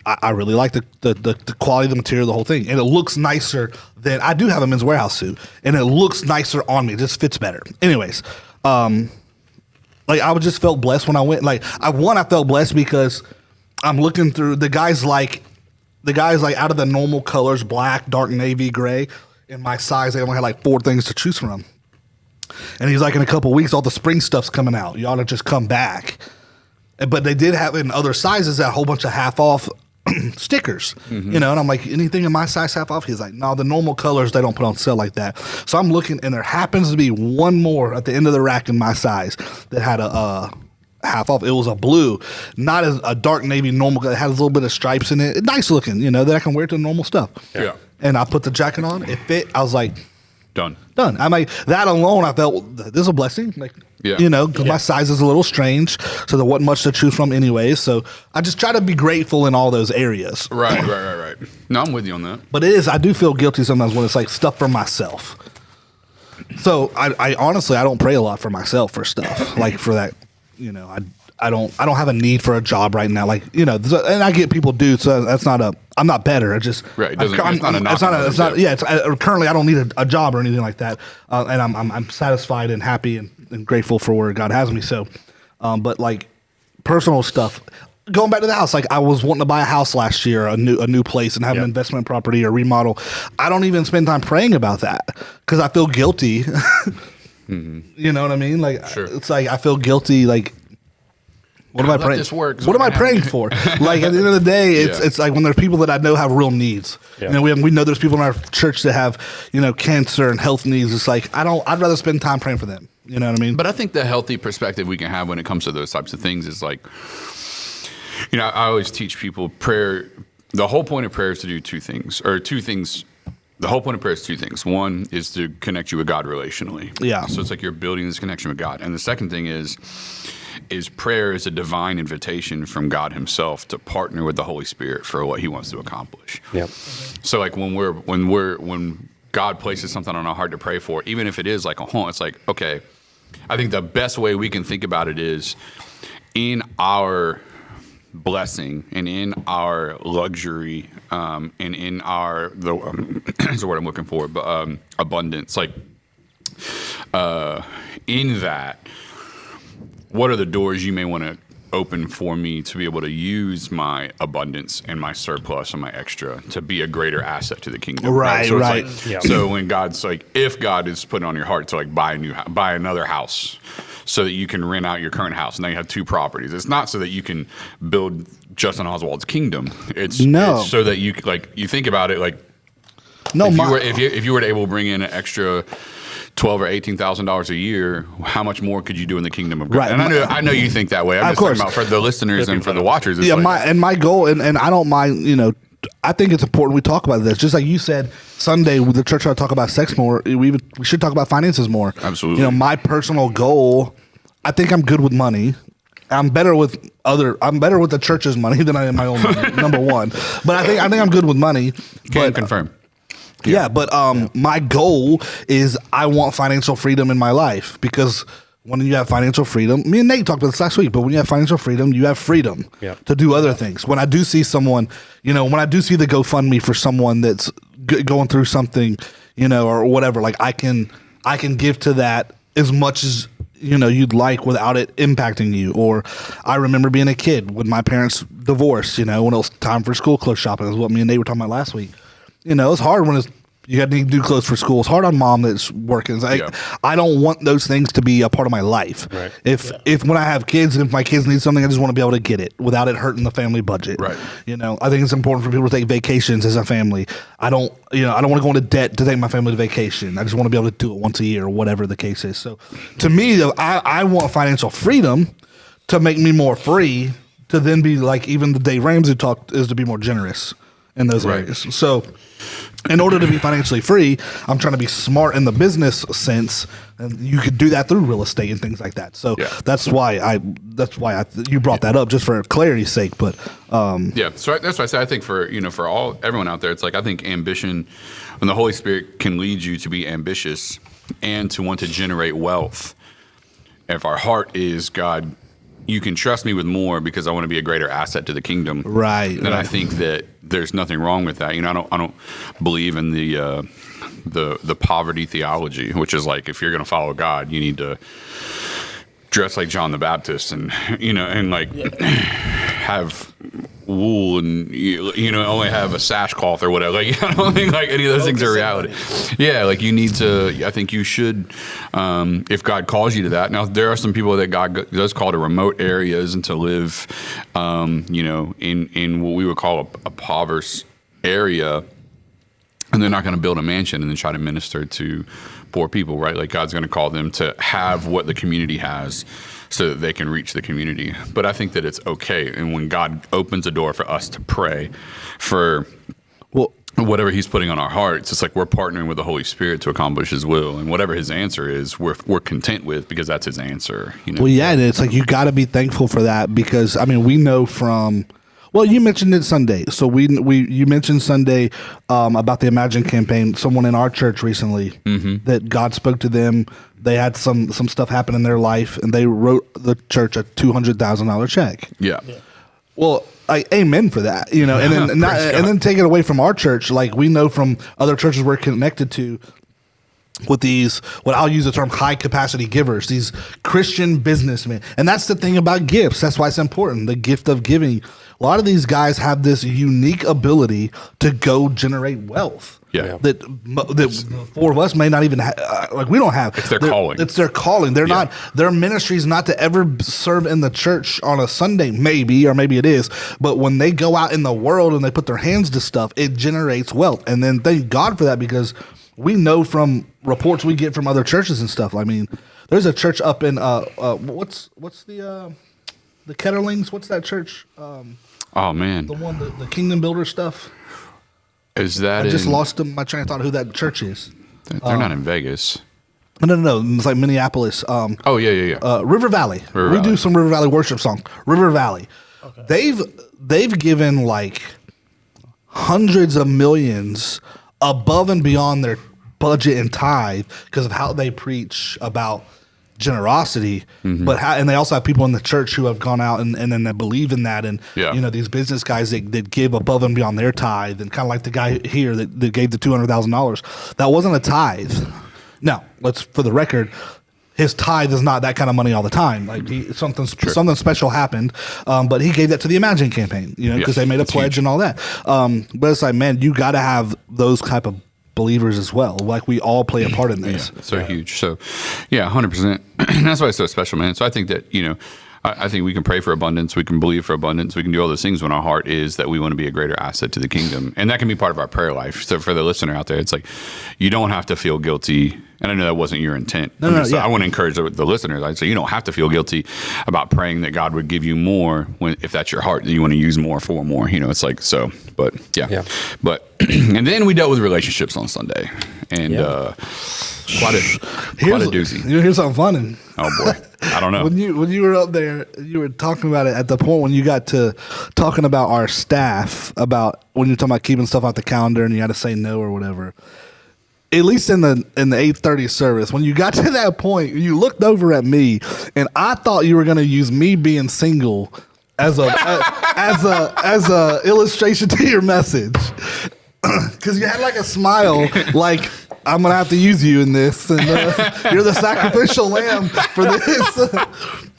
I really like the quality of the material, the whole thing, and it looks nicer than I do have a Men's Warehouse suit, and it looks nicer on me. It just fits better. Anyways, like I just felt blessed when I went. Like I felt blessed because I'm looking through the guys like out of the normal colors, black, dark navy, gray, in my size, they only had like 4 things to choose from. And he's like, in a couple weeks, all the spring stuff's coming out. You ought to just come back. But they did have in other sizes a whole bunch of half off stickers, and I'm like, anything in my size half off? He's like, no, the normal colors they don't put on sale like that. So I'm looking, and there happens to be one more at the end of the rack in my size that had a half off. It was a blue, not as a dark navy normal. It had a little bit of stripes in it. Nice looking, that I can wear to normal stuff. Yeah. And I put the jacket on. It fit. I was like, done. I'm like, that alone, I felt this is a blessing. Like, because my size is a little strange, so there wasn't much to choose from anyways. So I just try to be grateful in all those areas. Right. No, I'm with you on that. But I do feel guilty sometimes when it's like stuff for myself. So I honestly, I don't pray a lot for myself for stuff like for that. I don't have a need for a job right now. Like, and I get people do, so that's not I'm not better. I just, right. Currently I don't need a job or anything like that. And I'm satisfied and happy and grateful for where God has me. So, but like personal stuff, going back to the house, like I was wanting to buy a house last year, a new place and have an investment property or remodel. I don't even spend time praying about that because I feel guilty. You know what I mean? Like, It's like, I feel guilty. Like, what am I praying? What am I praying for? Like at the end of the day, it's like when there's people that I know have real needs. Yeah. We know there's people in our church that have cancer and health needs. It's like I'd rather spend time praying for them. You know what I mean? But I think the healthy perspective we can have when it comes to those types of things is like, I always teach people prayer. The whole point of prayer is to do two things. The whole point of prayer is two things. One is to connect you with God relationally. Yeah. So it's like you're building this connection with God. And the second thing is prayer is a divine invitation from God himself to partner with the Holy Spirit for what he wants to accomplish. Yep. So like when God places something on our heart to pray for, even if it is like a home, it's like, okay, I think the best way we can think about it is in our blessing and in our luxury and in our is the word I'm looking for, but abundance, like in that, what are the doors you may want to open for me to be able to use my abundance and my surplus and my extra to be a greater asset to the kingdom? Right. So it's like, so when God's like, if God is putting on your heart to like buy another house so that you can rent out your current house and now you have two properties, it's not so that you can build Justin Oswald's kingdom. It's so that you you think about it like, if you were to able to bring in an extra $12,000 or $18,000 a year, how much more could you do in the kingdom of God? Right. And I know you think that way. I'm just talking about for the listeners and for the watchers. Yeah, my goal, and I don't mind, I think it's important we talk about this. Just like you said, Sunday with the church, I talk about sex more. We should talk about finances more. Absolutely. My personal goal, I think I'm good with money. I'm better with the church's money than I am my own money, number one. But I think I'm good with money. Can confirm. Yeah, but my goal is I want financial freedom in my life because when you have financial freedom, me and Nate talked about this last week, but when you have financial freedom, you have freedom to do other things. When I do see someone, when I do see the GoFundMe for someone that's going through something, or whatever, like I can give to that as much as you'd like without it impacting you. Or I remember being a kid when my parents divorced, when it was time for school clothes shopping, is what me and Nate were talking about last week. It's hard when you got to do clothes for school. It's hard on mom that's working. I don't want those things to be a part of my life. Right. If when I have kids, and if my kids need something, I just want to be able to get it without it hurting the family budget. Right. I think it's important for people to take vacations as a family. I don't want to go into debt to take my family to vacation. I just want to be able to do it once a year or whatever the case is. So to me, I want financial freedom to make me more free to then be like even the Dave Ramsey talk is to be more generous in those areas. So in order to be financially free, I'm trying to be smart in the business sense, and you could do that through real estate and things like that. So that's why you brought that up, just for clarity's sake. But so that's why I say I think for everyone out there, it's like I think ambition, when the Holy Spirit can lead you to be ambitious and to want to generate wealth. If our heart is, God, you can trust me with more because I want to be a greater asset to the kingdom. Right. Then I think that there's nothing wrong with that. I don't believe in the poverty theology, which is like if you're going to follow God, you need to dress like John the Baptist and have wool and you know only have a sackcloth or whatever. Like I don't think like any of those things are reality. Yeah, like you need to. I think you should, if God calls you to that. Now there are some people that God does call to remote areas and to live, you know, in what we would call a impoverished area, and they're not going to build a mansion and then try to minister to poor people, right? Like God's going to call them to have what the community has, so that they can reach the community. But I think that it's okay. And when God opens a door for us to pray for whatever he's putting on our hearts, it's like we're partnering with the Holy Spirit to accomplish his will. And whatever his answer is, we're content with, because that's his answer. You know? Well, yeah, and it's like you got to be thankful for that, because, I mean, we know from... Well, you mentioned it Sunday. So you mentioned Sunday about the Imagine campaign. Someone in our church recently that God spoke to them. They had some stuff happen in their life, and they wrote the church a $200,000 check. Yeah. Well, amen for that, you know. And then and then take it away from our church, like we know from other churches we're connected to, with these, what I'll use the term high capacity givers, these Christian businessmen. And that's the thing about gifts. That's why it's important. The gift of giving. A lot of these guys have this unique ability to go generate wealth. Yeah. That four of us may not even like we don't have. It's their calling. It's their calling. They're not, their ministry is not to ever serve in the church on a Sunday, maybe, or maybe it is. But when they go out in the world and they put their hands to stuff, it generates wealth. And then thank God for that, because we know from reports we get from other churches and stuff. I mean, there's a church up in what's the Ketterlings? What's that church? Oh man, the one the Kingdom Builder stuff. Is that? I just lost my train of thought who that church is. They're not in Vegas. No. It's like Minneapolis. Oh yeah. River Valley. We do some River Valley worship songs. River Valley. Okay. They've given like hundreds of millions above and beyond their budget and tithe because of how they preach about generosity. But and they also have people in the church who have gone out and then they believe in that, and you know, these business guys that give above and beyond their tithe, and kind of like the guy here that gave the $200,000. That wasn't a tithe. Now, for the record, his tithe is not that kind of money all the time. Like something special happened, but he gave that to the Imagine campaign, you know, because they made a pledge and all that. But it's like, man, you got to have those type of believers as well. Like we all play a part in this. Yeah, so huge. So, yeah, 100%. That's why it's so special, man. So I think that, you know, I think we can pray for abundance. We can believe for abundance. We can do all those things when our heart is that we want to be a greater asset to the kingdom. And that can be part of our prayer life. So for the listener out there, it's like, you don't have to feel guilty. And I know that wasn't your intent. No, I want to encourage the listeners. I'd say you don't have to feel guilty about praying that God would give you more if that's your heart, that you want to use more for more. You know, it's like, so, but yeah. But, and then we dealt with relationships on Sunday. And quite a doozy. Here's something funny. Oh, boy. I don't know. When you were up there, you were talking about it at the point when you got to talking about our staff, about when you're talking about keeping stuff off the calendar and you had to say no or whatever. At least in the 8:30 service, when you got to that point, you looked over at me, and I thought you were going to use me being single as a illustration to your message, because you had like a smile, like I'm gonna have to use you in this, and you're the sacrificial lamb for this.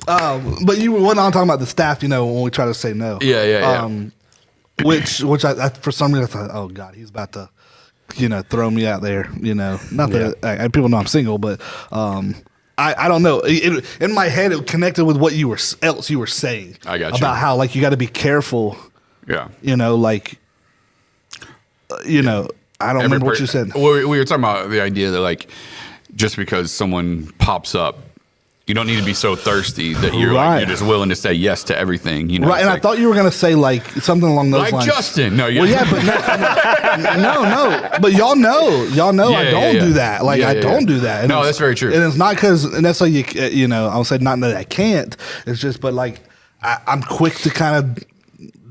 But you went on talking about the staff, you know, when we try to say no. Yeah. Which I for some reason I thought, oh God, he's about to, you know, throw me out there. You know, not that people know I'm single, but I don't know. In my head, it connected with what you were saying. I got you. About how like you got to be careful. Yeah. You know, like, you know. I don't remember what you said. We were talking about the idea that, like, just because someone pops up, you don't need to be so thirsty that you're you're just willing to say yes to everything. You know, right? And I thought you were going to say like something along those lines. Like Justin, no, well, yeah, but no, but y'all know, I don't do that. Like I don't do that. And no, that's very true. And it's not because, and that's why you know, I'll say not that I can't. It's just, but like I'm quick to kind of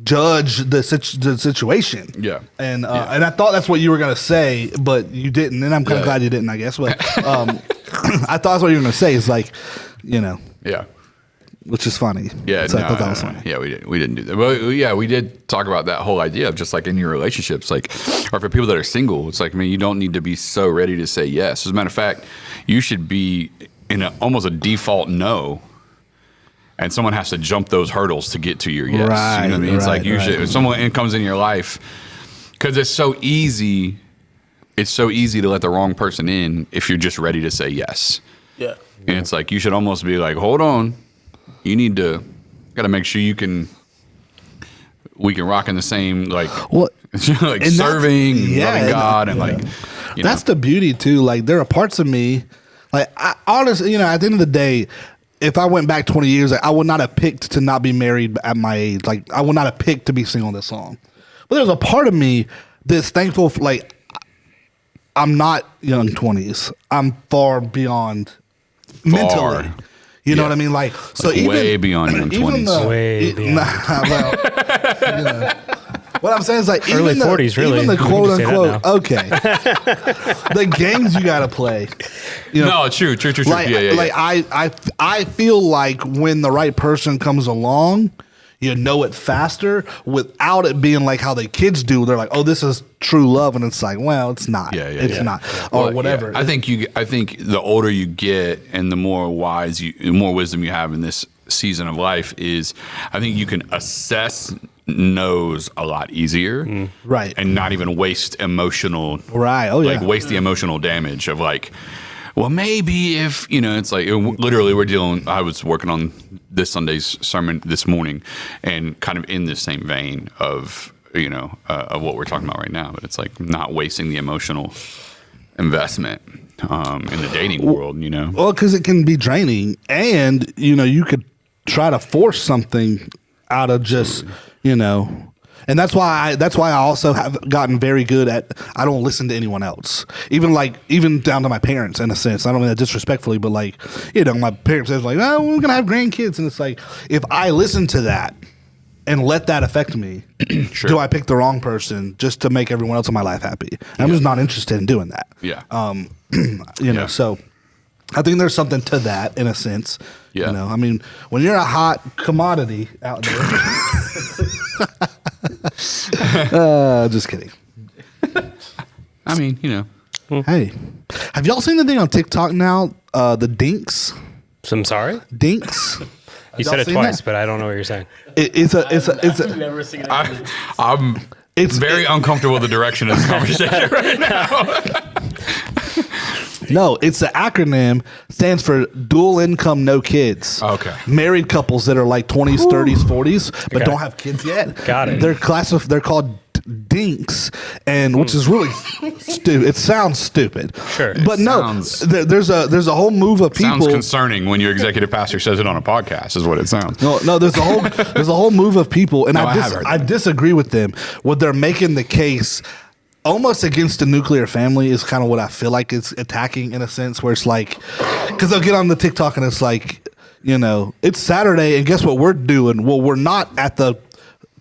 judge the situation. Yeah. And I thought that's what you were gonna say, but you didn't, and I'm kind of glad you didn't, I guess. But I thought that's what you were gonna say. Is like, you know. Yeah. Which is funny. Yeah. So I thought that was funny. Yeah, we didn't do that. Well, yeah, we did talk about that whole idea of just like in your relationships, like, or for people that are single, it's like, I mean, you don't need to be so ready to say yes. As a matter of fact, you should be in almost a default no. and someone has to jump those hurdles to get to your yes. Right, You know what I mean? It's right, like usually if someone comes in your life, because it's so easy. It's so easy to let the wrong person in if you're just ready to say yes. Yeah. And it's like you should almost be like, hold on, you need to got to make sure we can rock in the same like like serving, loving God, and like that's the beauty too. Like there are parts of me, like I honestly, at the end of the day, if I went back 20 years, I would not have picked to not be married at my age. Like I would not have picked to be single this long. But there's a part of me that's thankful for, like, I'm not young 20s. I'm far beyond mentally. You know what I mean? Like, so like even way beyond young 20s. Way beyond. What I'm saying is like Early even 40s, really. Even the We quote can say that unquote, now. okay, the games you got to play. No, true. Like, like I feel like when the right person comes along, you know it faster without it being like how the kids do. They're like, oh, this is true love, and it's like, well, it's not. It's not, or whatever. Yeah. I think the older you get and the more wisdom you have in this season of life is, I think you can assess no's a lot easier, right, and not even waste emotional, right. Oh yeah, like waste the emotional damage of like, well, maybe if it's like literally I was working on this Sunday's sermon this morning, and kind of in the same vein of of what we're talking about right now, but it's like not wasting the emotional investment in the dating world, Well, because it can be draining, and you could try to force something out of just and that's why I also have gotten very good at, I don't listen to anyone else, even down to my parents in a sense. I don't mean that disrespectfully, but like my parents says like, oh, we're gonna have grandkids, and it's like, if I listen to that and let that affect me, sure. Do I pick the wrong person just to make everyone else in my life happy? I'm just not interested in doing that. Yeah. So I think there's something to that in a sense. Yeah. I mean, when you're a hot commodity out there. Just kidding. I mean, Hey, have y'all seen the thing on TikTok now? The dinks. I'm sorry? Dinks. You said it seen twice, that? but I don't know what you're saying. I've never seen it. I'm very uncomfortable with the direction of this conversation right now. No, it's the acronym, stands for dual income, no kids. Okay. Married couples that are like 20s, 30s, 40s, but Okay. don't have kids yet. Got it. They're called dinks, and which is really stupid. It sounds stupid. Sure. But no, there's a whole move of people. Sounds concerning when your executive pastor says it on a podcast, is what it sounds. No, there's a whole move of people, and No, I have heard I that. disagree with them. What they're making the case almost against the nuclear family is kind of what I feel like it's attacking in a sense, where it's like, because they'll get on the TikTok and it's like, it's Saturday, and guess what we're doing? Well, we're not at the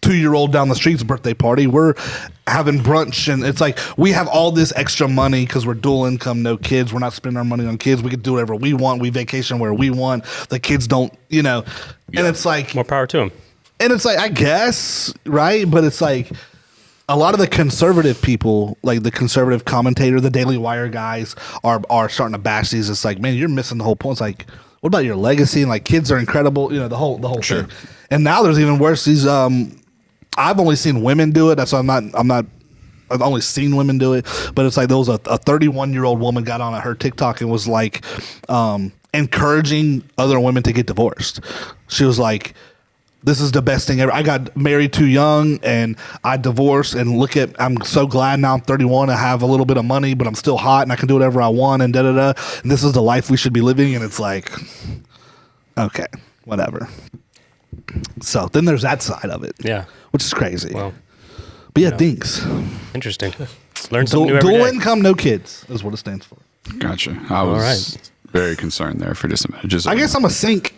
2-year-old down the street's birthday party. We're having brunch, and it's like we have all this extra money because we're dual income, no kids. We're not spending our money on kids. We can do whatever we want. We vacation where we want. The kids don't, and it's like More power to him. And it's like, I guess, right? But it's like a lot of the conservative people, like the conservative commentator, the Daily Wire guys, are starting to bash these. It's like, man, you're missing the whole point. It's like, what about your legacy? And like, kids are incredible, the whole thing. And now there's even worse. These I've only seen women do it. That's why I've only seen women do it. But it's like there was a 31-year-old woman got on at her TikTok and was like encouraging other women to get divorced. She was like, this is the best thing ever. I got married too young and I divorced, and I'm so glad now I'm 31. I have a little bit of money, but I'm still hot and I can do whatever I want, and da-da-da. And this is the life we should be living. And it's like, okay, whatever. So then there's that side of it. Yeah. Which is crazy. Well, But yeah, dinks. interesting. Learn something new every Dual day. income, no kids is what it stands for. Gotcha. I was very concerned there for just a minute. I guess I'm a sink.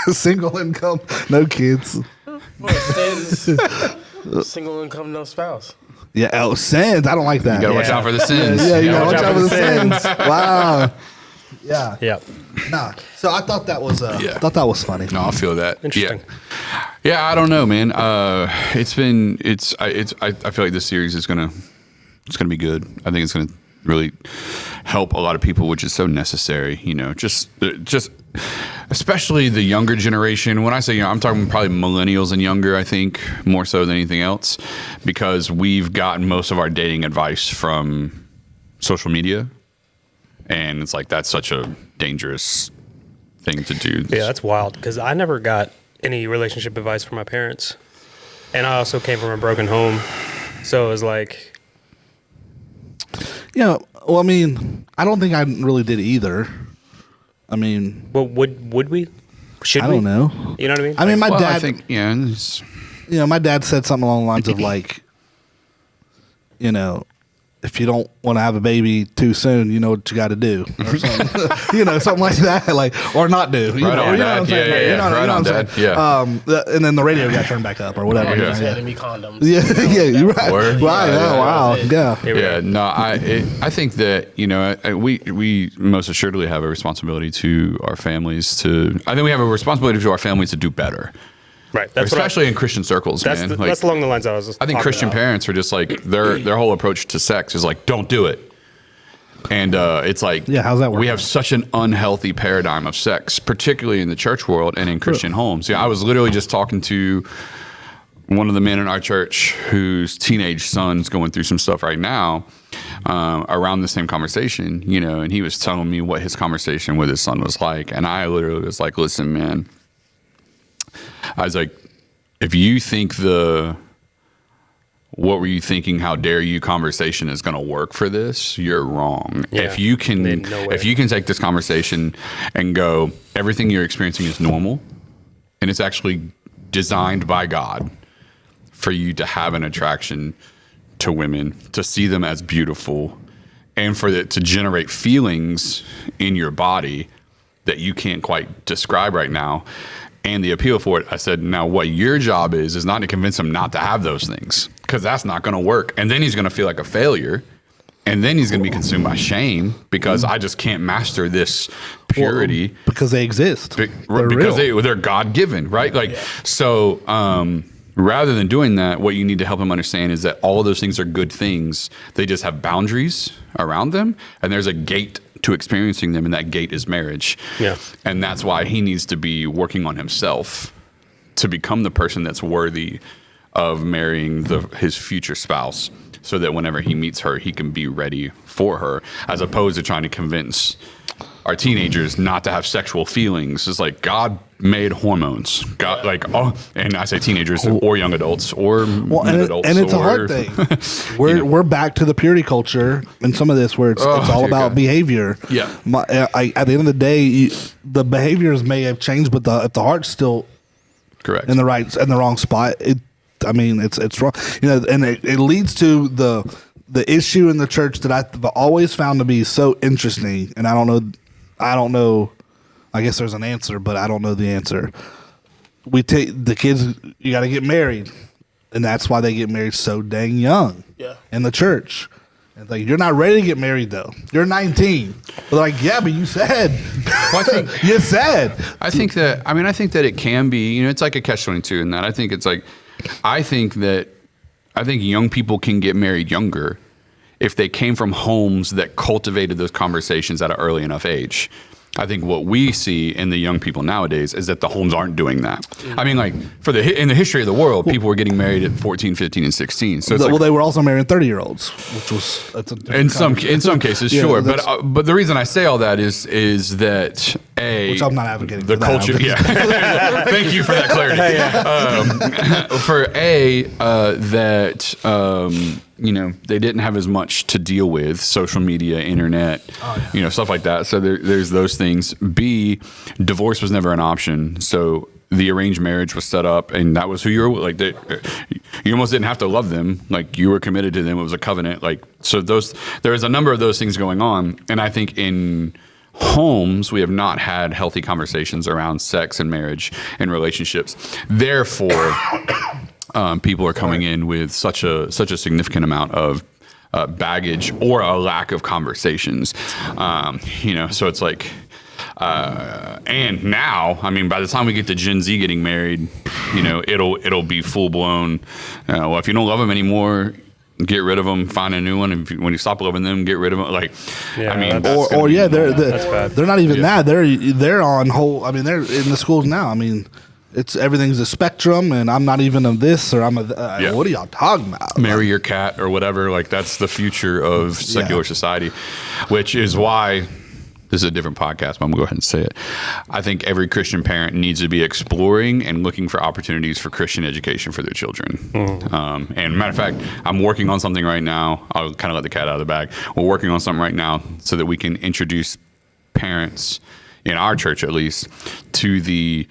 Single income, no kids. Well, it says single income, no spouse. Yeah, sins. I don't like that. You gotta watch out for the sins. Yeah, you gotta watch out for the sins. Wow. Yeah. Yeah. Nah. So I thought that was funny. No, I feel that. Interesting. Yeah, I don't know, man. I feel like this series is gonna be good. I think it's gonna really help a lot of people, which is so necessary. Just especially the younger generation. When I say, I'm talking probably millennials and younger, I think, more so than anything else, because we've gotten most of our dating advice from social media. And it's like, that's such a dangerous thing to do. Yeah, that's wild, because I never got any relationship advice from my parents. And I also came from a broken home. So it was like... Yeah, well, I mean, I don't think I really did either. I mean... Well, would we? Should we? I don't know. You know what I mean? I mean, my dad... I think, my dad said something along the lines of like, if you don't want to have a baby too soon, you know what you got to do, or something, something like that, or not do. Right on, Dad. Yeah. Right on, Dad. Yeah. And then the radio got turned back up or whatever. Yeah. Handing me condoms. Yeah, you're right. Word. Right. Yeah, Wow. Yeah. Yeah. No, I think that we most assuredly have a responsibility to our families I think we have a responsibility to our families to do better. Right. That's especially in Christian circles, man. That's along the lines I was. I think Christian parents are just like their whole approach to sex is like, don't do it. And it's like, how's that work? We have such an unhealthy paradigm of sex, particularly in the church world and in Christian homes. Yeah, I was literally just talking to one of the men in our church whose teenage son's going through some stuff right now around the same conversation, and he was telling me what his conversation with his son was like. And I literally was like, listen, man, I was like, if you think what were you thinking, how dare you conversation is going to work for this, you're wrong. Yeah. If you can take this conversation and go, everything you're experiencing is normal, and it's actually designed by God for you to have an attraction to women, to see them as beautiful, and for it to generate feelings in your body that you can't quite describe right now. And the appeal for it, I said, now what your job is not to convince him not to have those things, because that's not going to work. And then he's going to feel like a failure. And then he's going to be consumed by shame because I just can't master this purity. Well, because they exist. Because they're God-given, right? So rather than doing that, what you need to help him understand is that all of those things are good things. They just have boundaries around them. And there's a gate to experiencing them, and that gate is marriage. Yeah. And that's why he needs to be working on himself to become the person that's worthy of marrying his future spouse, so that whenever he meets her, he can be ready for her, as opposed to trying to convince our teenagers not to have sexual feelings. It's like God made hormones. God, and I say teenagers or young adults or adults. And it's a hard thing. We're back to the purity culture and some of this where it's all about behavior. Yeah. At the end of the day, the behaviors may have changed, but if the heart's still correct in the wrong spot, it's wrong. And it leads to the issue in the church that I've always found to be so interesting, and I don't know. I guess there's an answer, but I don't know the answer. We take the kids, you got to get married, and that's why they get married so dang young. Yeah. In the church. It's like, you're not ready to get married though. You're 19. They're like, yeah, but you said. Well, I think you said. I think that it can be. It's like a catch-22 in that. I think young people can get married younger if they came from homes that cultivated those conversations at an early enough age. I think what we see in the young people nowadays is that the homes aren't doing that. I mean, in the history of the world, people were getting married at 14, 15, and 16. So they were also marrying 30-year-olds, which was in some cases, yeah, sure. But the reason I say all that is that which I'm not advocating the for culture. That. Yeah, thank you for that clarity. They didn't have as much to deal with, social media, internet, stuff like that. So there's those things. B, divorce was never an option. So the arranged marriage was set up, and that was who you were. You almost didn't have to love them. You were committed to them. It was a covenant. There's a number of those things going on. And I think in homes, we have not had healthy conversations around sex and marriage and relationships. Therefore, people are coming in with such a significant amount of baggage or a lack of conversations. So it's like, and now, by the time we get to Gen Z getting married, it'll be full blown. Well, if you don't love them anymore, get rid of them, find a new one. And when you stop loving them, get rid of them. Like, Yeah, I mean, they're not even that. They're on whole. I mean, they're in the schools now. I mean, everything's a spectrum, and I'm not even of this or I'm a. What are y'all talking about? Marry your cat or whatever. Like, that's the future of secular society, which is why. This is a different podcast, but I'm going to go ahead and say it. I think every Christian parent needs to be exploring and looking for opportunities for Christian education for their children. Mm. And matter of fact, I'm working on something right now. I'll kind of let the cat out of the bag. We're working on something right now so that we can introduce parents, in our church at least, to the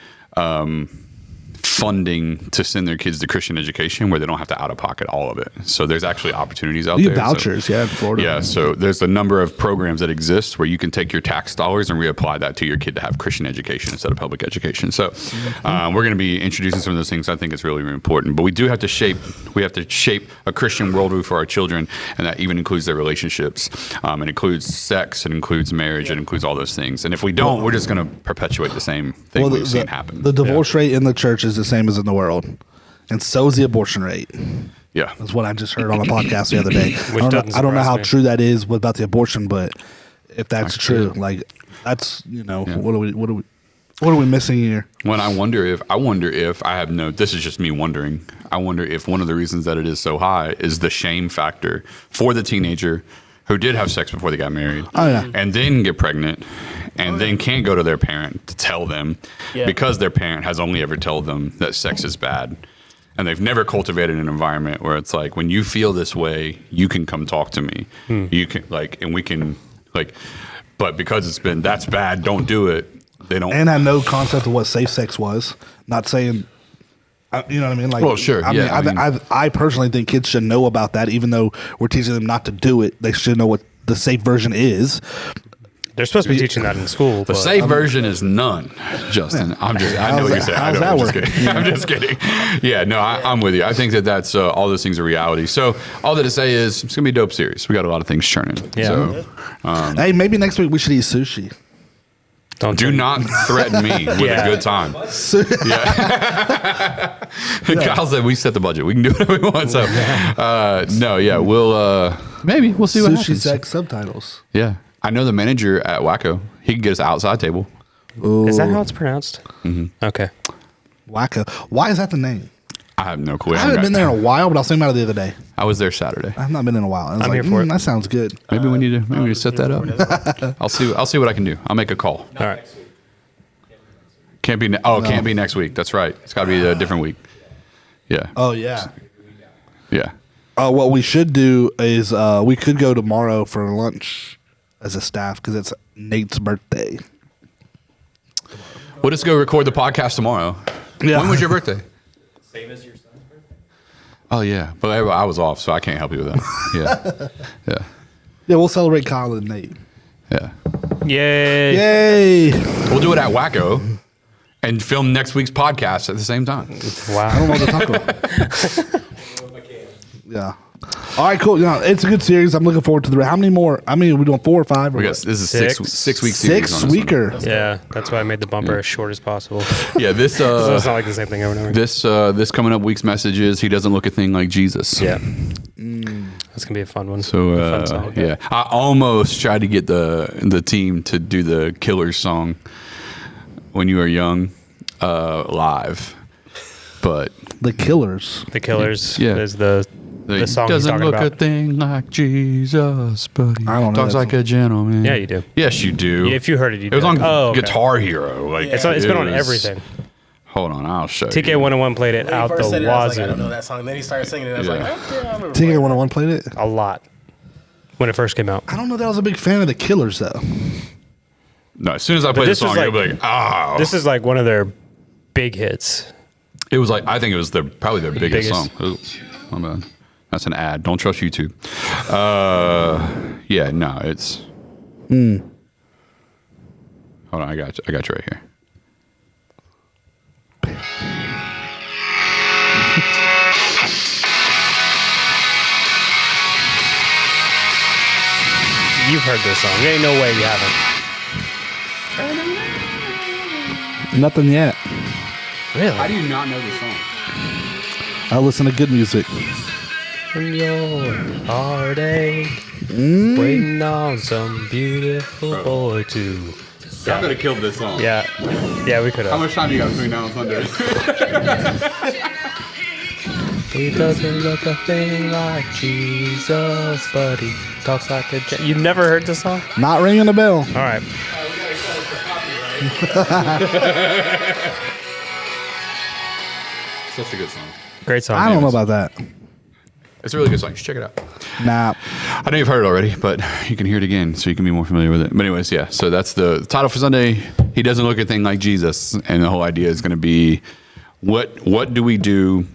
funding to send their kids to Christian education where they don't have to out-of-pocket all of it. So there's actually opportunities out there. Vouchers, in Florida. Yeah, so there's a number of programs that exist where you can take your tax dollars and reapply that to your kid to have Christian education instead of public education. So we're going to be introducing some of those things. I think it's really, really important. But we do have to shape a Christian worldview for our children, and that even includes their relationships. It includes sex, it includes marriage, it includes all those things. And if we don't, we're just going to perpetuate the same thing we've seen happen. The divorce rate in the church is the same as in the world, and so is the abortion rate. Yeah, that's what I just heard on a podcast the other day. I don't know how me. true that is about the abortion, but if that's true, like that's what are we missing here? When I wonder if I have no. This is just me wondering. I wonder if one of the reasons that it is so high is the shame factor for the teenager who did have sex before they got married, and then get pregnant, and then can't go to their parent to tell them because their parent has only ever told them that sex is bad. And they've never cultivated an environment where it's like, when you feel this way, you can come talk to me. You can and we can but because it's been, that's bad, don't do it. They don't. And have no concept of what safe sex was. Not saying, you know what I mean? Like, well, sure. I personally think kids should know about that, even though we're teaching them not to do it. They should know what the safe version is. They're supposed to be teaching that in school. The safe version is none, Justin. I know what you're saying. How's that working? I'm just kidding. Yeah, no, I'm with you. I think that's all those things are reality. So all that to say is it's going to be a dope series. We got a lot of things churning. Yeah. So, hey, maybe next week we should eat sushi. Do not threaten me with a good time. Kyle said we set the budget. We can do whatever we want. So, we'll see what happens. Sushi sex subtitles. Yeah. I know the manager at Wacko. He can get us outside table. Ooh. Is that how it's pronounced? Mm-hmm. Okay. Wacko. Why is that the name? I have no clue. I haven't been there in a while, but I was thinking about it the other day. I was there Saturday. I've not been in a while. I'm here for it. That sounds good. Maybe we need to set that up. I'll see what I can do. I'll make a call. All right. Can't be next week. That's right. It's got to be a different week. Yeah. Oh yeah. Yeah. What we should do is we could go tomorrow for lunch as a staff because it's Nate's birthday. We'll just go record the podcast tomorrow. Yeah. When was your birthday? Same as your son's birthday. Oh yeah, but I was off, so I can't help you with that. Yeah. Yeah, we'll celebrate Kyle and Nate. Yeah. Yay! We'll do it at Wacko and film next week's podcast at the same time. Wow. I don't know what to talk about. Yeah. All right, cool. Yeah, it's a good series. I'm looking forward to the. How many more? I mean, we doing 4 or 5? Or this is 6 week series. 6 weeker. Yeah, that's why I made the bumper as short as possible. Yeah, this. So it's not like the same thing over and over. This coming up week's message is he doesn't look a thing like Jesus. Yeah. That's gonna be a fun one. So fun song. Yeah, I almost tried to get the team to do the Killers song when you were young live, but The Killers. The Killers is the song he's doesn't talking look about. a thing like Jesus, but he I don't know talks that like song. a gentleman. Yeah, you do. Yes, you do. Yeah, if you heard it, you'd It was be on like, okay. Guitar Hero. Like It's been on was- everything. Hold on, I'll show you. TK101 played it When he out the first said it, I was like, I don't know wazoo that song. Then he started singing it. I was Yeah. like, okay, I remember. TK101 played it. a lot when it first came out. I don't know that I was a big fan of The Killers though. No, as soon as I play the this was song, you'll like- be like, oh. This is like one of their big hits. It was like, I think it was probably their biggest song. Biggest. Oh, my bad. That's an ad. Don't trust YouTube. Yeah, no, it's. Hold on, I got you right here. You've heard this song. There ain't no way you haven't. Nothing yet. Really? do you not know this song? I listen to good music. and your heartache. Waiting on some beautiful boy to. I could have killed this song. Yeah, we could have. How much time you got between now and Sunday? He doesn't look a thing like Jesus, but he talks like a. You never heard this song? Not ringing a bell. All right. Such a good song. Great song. I don't know about that. It's a really good song. You should check it out. Nah. I know you've heard it already, but you can hear it again so you can be more familiar with it. But anyways, yeah. So that's the title for Sunday. He doesn't look a thing like Jesus, and the whole idea is going to be, what do we do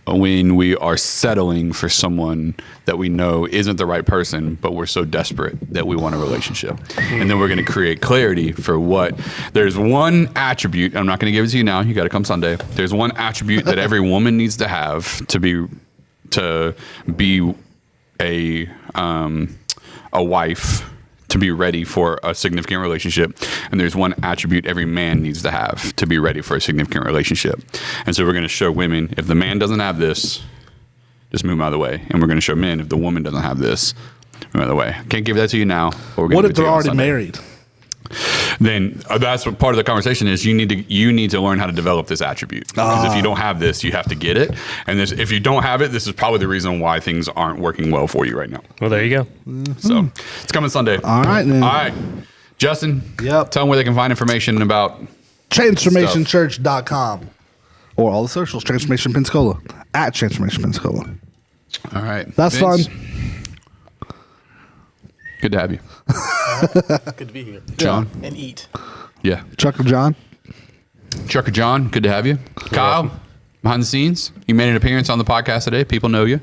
when we are settling for someone that we know isn't the right person, but we're so desperate that we want a relationship? And then we're going to create clarity for what. There's one attribute. I'm not going to give it to you now. You got to come Sunday. There's one attribute that every woman needs to have to be a wife, to be ready for a significant relationship. And there's one attribute every man needs to have to be ready for a significant relationship. And so we're going to show women, if the man doesn't have this, just move him out of the way. And we're going to show men, if the woman doesn't have this, move him out of the way. Can't give that to you now. But we're What give if it to they're you on already Sunday. married? Then that's what part of the conversation is. You need to learn how to develop this attribute, because if you don't have this, you have to get it. And if you don't have it, this is probably the reason why things aren't working well for you right now. Well, there you go. So it's coming Sunday. All right, then. All right, Justin. Yep. Tell them where they can find information about TransformationChurch.com or all the socials. Transformation Pensacola at Transformation Pensacola. All right, That's Vince, fun. Good to have you, Good to be here. John. And eat. Yeah, Chuck or John? Chuck or John. Good to have you, Kyle. Behind the scenes, you made an appearance on the podcast today. People know you.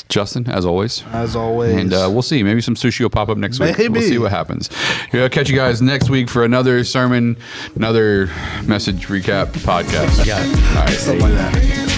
Justin, as always. As always. And we'll see. Maybe some sushi will pop up next week. Maybe. We'll see what happens. Yeah, catch you guys next week for another sermon, another message recap podcast. Got it. All right. Something like that.